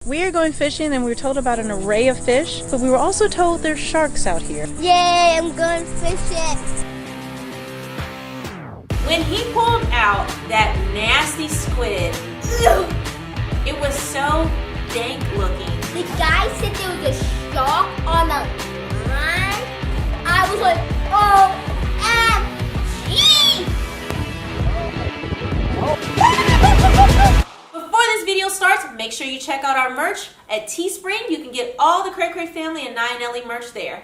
We are going fishing and we were told about an array of fish, but we were also told there's sharks out here. Yay, I'm going fishing. When he pulled out that nasty squid, it was so dank looking. The guy said there was a shark on the line. I was like, Before this video starts, make sure you check out our merch at Teespring. You can get all the CrayCray Family and Elli merch there.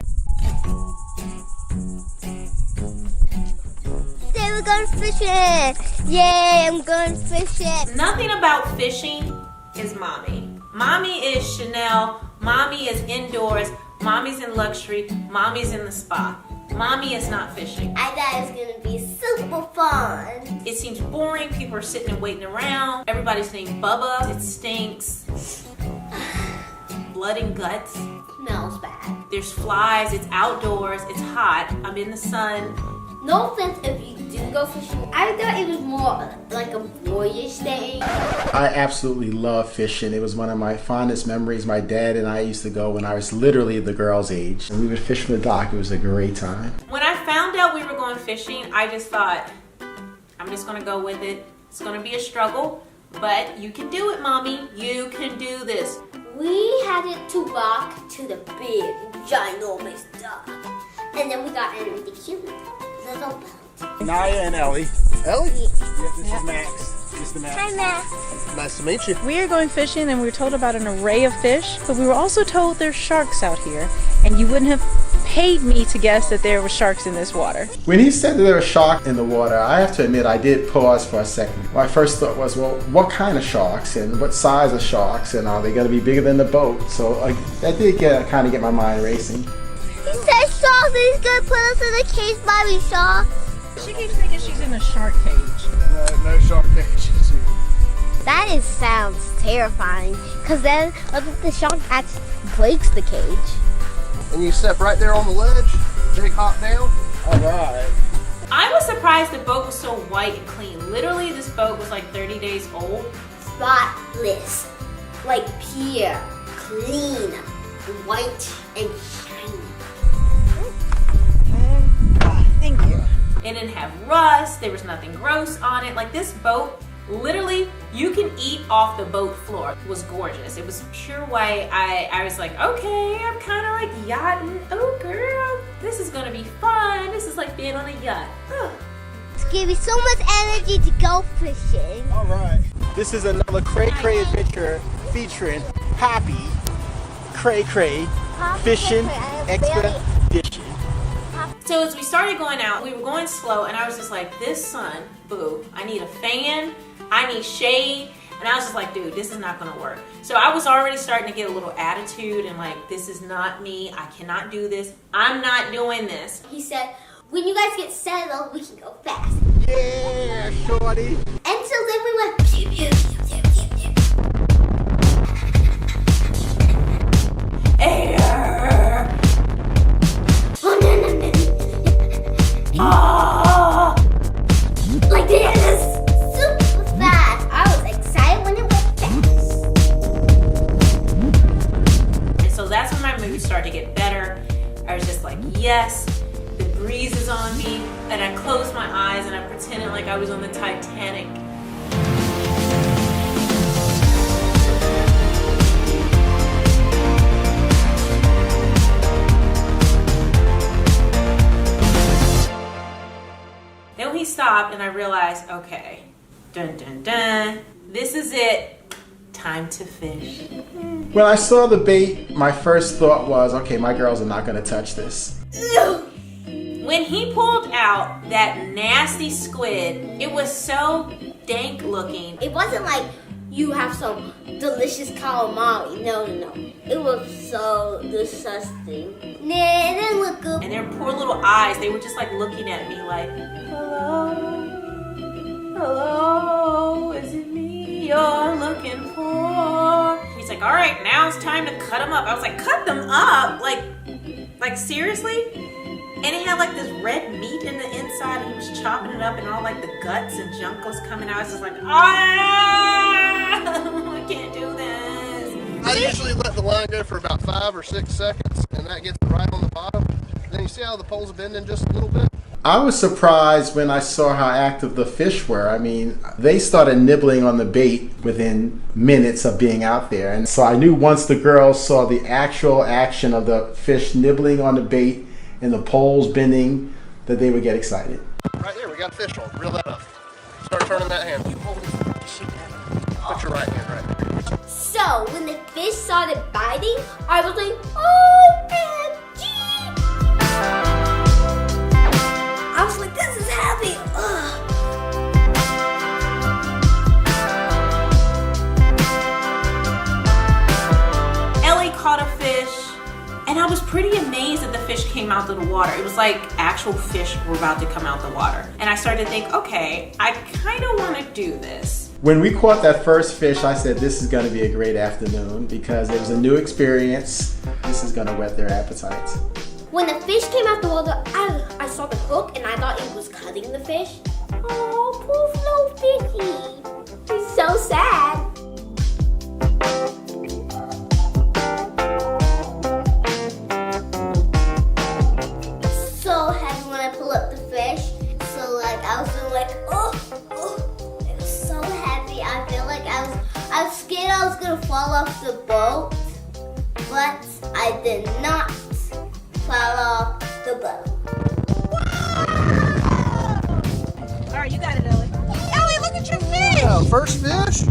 Today we're going fishing. Yay, I'm going fishing. Nothing about fishing is Mommy. Mommy is Chanel. Mommy is indoors. Mommy's in luxury. Mommy's in the spa. Mommy is not fishing. I thought it was gonna be super fun. It seems boring. People are sitting and waiting around. Everybody's named Bubba. It stinks. Blood and guts. Smells bad. There's flies. It's outdoors. It's hot. I'm in the sun. No offense if you do go fishing. I thought it was more like a voyage thing. I absolutely love fishing. It was one of my fondest memories. My dad and I used to go when I was literally the girl's age. And we would fish from the dock. It was a great time. When I found out we were going fishing, I just thought, I'm just gonna go with it. It's gonna be a struggle, but you can do it, Mommy. You can do this. We had it to walk to the big, ginormous dock. And then we got in with the cute little boat. Naya and Ellie. Ellie? Yeah, this is Max. Mr. Max. Hi, Max. Nice to meet you. We are going fishing and we were told about an array of fish, but we were also told there's sharks out here, and you wouldn't have paid me to guess that there were sharks in this water. When he said that there were sharks in the water, I have to admit I did pause for a second. My first thought was, well, what kind of sharks and what size of sharks, and are they going to be bigger than the boat? So that did kind of get my mind racing. He said sharks, he's gonna put us in a cage, Mommy shark. She keeps thinking she's in a shark cage. No shark cages here. That sounds terrifying, because then what if the shark actually breaks the cage? And you step right there on the ledge, big hop down. All right. I was surprised the boat was so white and clean. Literally, this boat was like 30 days old. Spotless, like pure, clean, white and shiny. Thank you. It didn't have rust. There was nothing gross on it. Like, this boat, literally, you can eat off the boat floor. It was gorgeous. It was pure white. I was like, okay, I'm kind of like yachting. Oh, girl, this is gonna be fun. This is like being on a yacht. It's giving me so much energy to go fishing. All right. This is another CrayCray adventure featuring Poppy CrayCray Fishing Expedition. So as we started going out, we were going slow, and I was just like, this sun, boo, I need a fan, I need shade, and I was just like, dude, this is not gonna work. So I was already starting to get a little attitude and like, this is not me, I cannot do this, I'm not doing this. He said, when you guys get settled, we can go fast. Yeah, shorty. And so then we went pew, pew, pew, pew, pew, pew. Like this, super fast. I was excited when it went fast. And so that's when my mood started to get better. I was just like, yes, the breeze is on me. And I closed my eyes and I pretended like I was on the Titanic. Then we stopped and I realized, okay, dun dun dun, this is it, time to fish. When I saw the bait, my first thought was, okay, my girls are not going to touch this. When he pulled out that nasty squid, it was so dank looking. It wasn't like you have some delicious calamari. No. It was so disgusting. Nah, it didn't look good. And their poor little eyes, they were just like looking at me like, hello, is it me you're looking for? He's like, all right, now it's time to cut them up. I was like, cut them up? Like seriously? And it had like this red meat in the inside, and he was chopping it up, and all like the guts and junk was coming out. I was just like, ah, I can't do this. I usually let the line go for about 5 or 6 seconds, and that gets it right on the bottom. Then you see how the pole's bending just a little bit? I was surprised when I saw how active the fish were. I mean, they started nibbling on the bait within minutes of being out there. And so I knew once the girls saw the actual action of the fish nibbling on the bait and the poles bending, that they would get excited. Right there, we got a fish on. Reel that up. Start turning that hand. Put your right hand right there. So when the fish started biting, I was like, OMG! I was like, this is happy. Ugh. Elli caught a fish, and I was pretty amazed that the fish came out of the water. It was like actual fish were about to come out the water. And I started to think, okay, I kind of want to do this. When we caught that first fish, I said this is going to be a great afternoon because it was a new experience. This is going to whet their appetites. When the fish came out the water, I saw the hook and I thought it was cutting the fish. Oh, poor little fishy. He's so sad. So happy when I pull up the fish. So like I was doing like, oh, I was so happy. I feel like I was scared I was gonna fall off the boat, but I did not fall off the boat. All right, you got it, Elli. Elli, look at your fish. Yeah, first fish.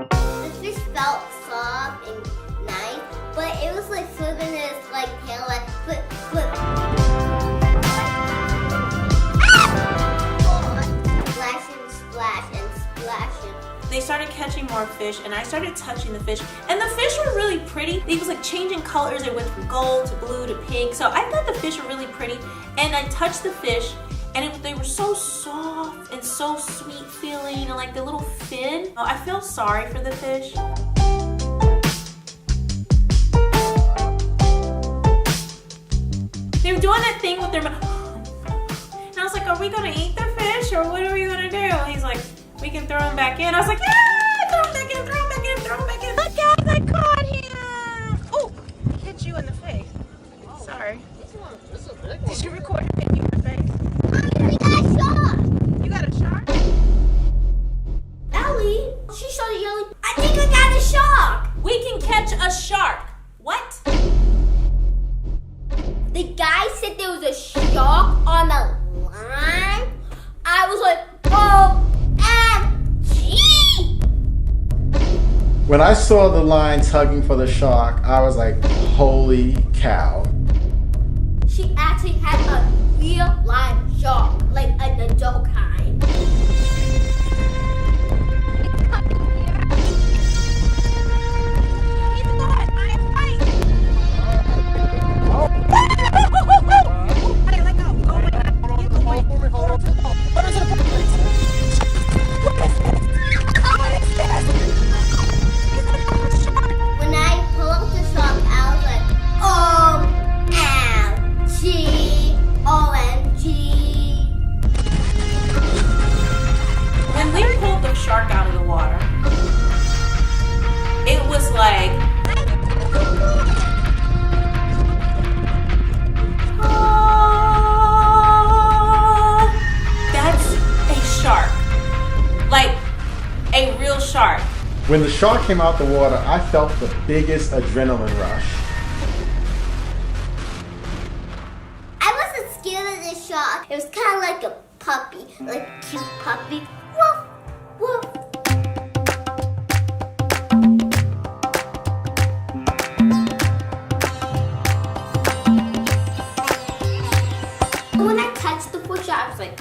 The fish felt soft and nice, but it was like flipping its like tail, like flip, flip. Splashing, splash, and splashing. They started catching more fish, and I started touching the fish, and the fish were really pretty. It was like changing colors. It went from gold to blue to pink. So I thought the fish were really pretty, and I touched the fish, and they were so soft and so sweet feeling, and like the little fin. I feel sorry for the fish. They were doing that thing with their mouth. And I was like, are we gonna eat the fish, or what are we gonna do? And he's like, we can throw him back in. I was like, yeah, throw him back in, throw him back in, throw him back in. Look out, I caught him. Oh, hit you in the face. Sorry. This is a big one. Did you record him hitting you in the face? We got a shark! You got a shark? Ellie, she started yelling, I think I got a shark! We can catch a shark. What? The guy said there was a shark on the line. I was like, OMG! When I saw the line tugging for the shark, I was like, holy cow. She actually had a real live shark, like an adult kind. When I pull up the shark, I was like, OMG, OMG. When we pulled the shark out of the water, it was like, oh, that's a shark. Like a real shark. When the shark came out the water, I felt the biggest adrenaline rush. I wasn't scared of the shark. It was kind of like a puppy, like a cute puppy. Woof, woof. When I touched the fish, I was like,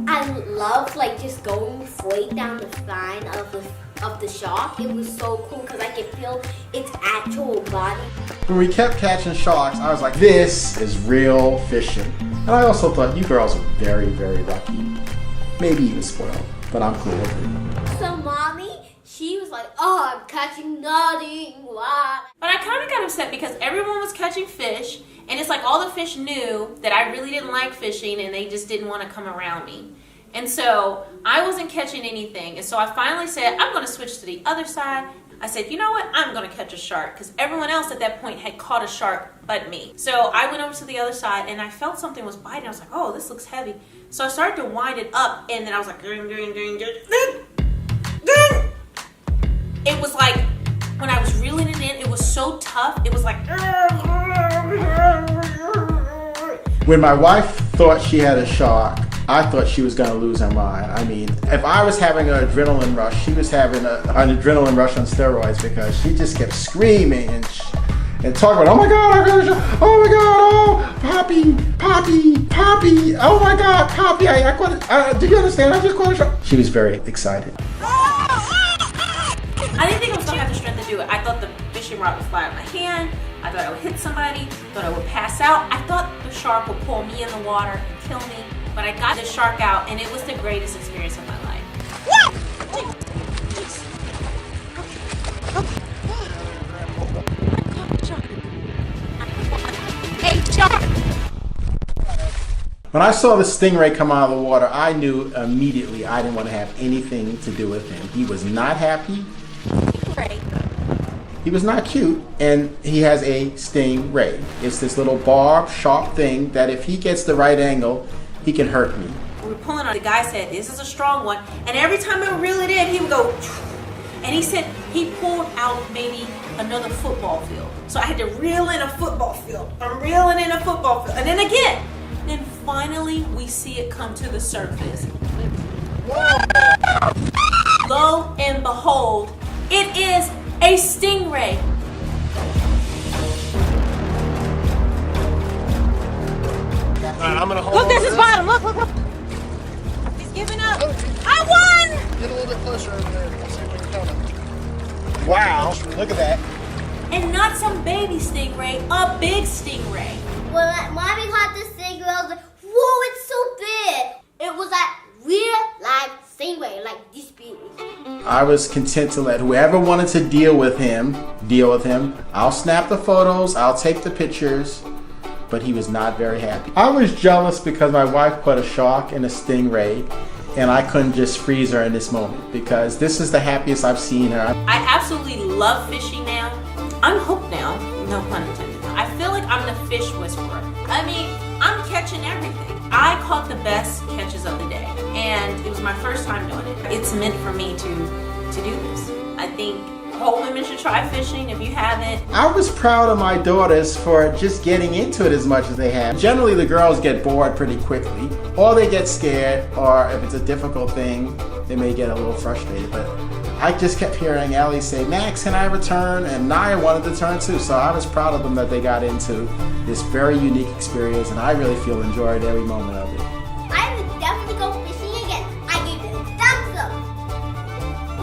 I love like just going straight down the spine of the shark. It was so cool because I could feel its actual body. When we kept catching sharks, I was like, this is real fishing. And I also thought you girls are very, very lucky. Maybe even spoiled, but I'm cool with it. So Mommy, she was like, oh, I'm catching nothing. Why? But I kind of got upset because everyone was catching fish, and it's like all the fish knew that I really didn't like fishing, and they just didn't want to come around me. And so I wasn't catching anything. And so I finally said, I'm going to switch to the other side. I said, you know what? I'm going to catch a shark, because everyone else at that point had caught a shark but me. So I went over to the other side and I felt something was biting. I was like, oh, this looks heavy. So I started to wind it up, and then I was like, it was like, when I was reeling it in, it was so tough. It was like, when my wife thought she had a shark, I thought she was going to lose her mind. I mean, if I was having an adrenaline rush, she was having an adrenaline rush on steroids, because she just kept screaming and talking about, oh my God, I got a shark. Oh my God, oh, Poppy, Poppy, Poppy, oh my God, Poppy, do you understand? I just caught a shark. She was very excited. I didn't think I was going to have the strength to do it. I thought the fishing rod would fly out of my hand. I thought I would hit somebody. I thought I would pass out. I thought the shark would pull me in the water and kill me. But I got the shark out, and it was the greatest experience of my life. Hey, shark! When I saw the stingray come out of the water, I knew immediately I didn't want to have anything to do with him. He was not happy. He was not cute, and he has a stingray. It's this little barbed, sharp thing that if he gets the right angle, he can hurt me. We were pulling on. The guy said, this is a strong one. And every time I would reel it in, he would go, and he said he pulled out maybe another football field. So I had to reel in a football field. I'm reeling in a football field. And then again. Then finally, we see it come to the surface. Lo and behold, it is a stingray. I'm gonna hold Look, on there's to his this. bottom. Look, look, look. He's giving up. I won! Get a little bit closer over there. Let's see if we can count it. Wow, look at that. And not some baby stingray, a big stingray. When Mommy caught this stingray, I was like, whoa, it's so big. It was like real life stingray, like this big. I was content to let whoever wanted to deal with him. I'll snap the photos, I'll take the pictures, but he was not very happy. I was jealous because my wife put a shark in a stingray, and I couldn't just freeze her in this moment, because this is the happiest I've seen her. I absolutely love fishing now. I'm hooked now, no pun intended. I feel like I'm the fish whisperer. I mean, I'm catching everything. I caught the best catches of the day, and it was my first time doing it. It's meant for me to do this. I think whole women should try fishing if you haven't. I was proud of my daughters for just getting into it as much as they have. Generally, the girls get bored pretty quickly, or they get scared, or if it's a difficult thing, they may get a little frustrated. But I just kept hearing Elli say, Max, can I return? And Naya wanted to turn too, so I was proud of them that they got into this very unique experience, and I really feel enjoyed every moment of it. I would definitely go fishing again. I gave it a thumbs up.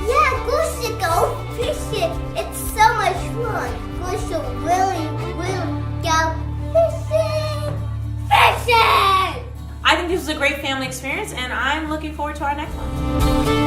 Yeah, go should go fishing. It's so much fun. Go should really go fishing. Fishing! I think this was a great family experience, and I'm looking forward to our next one.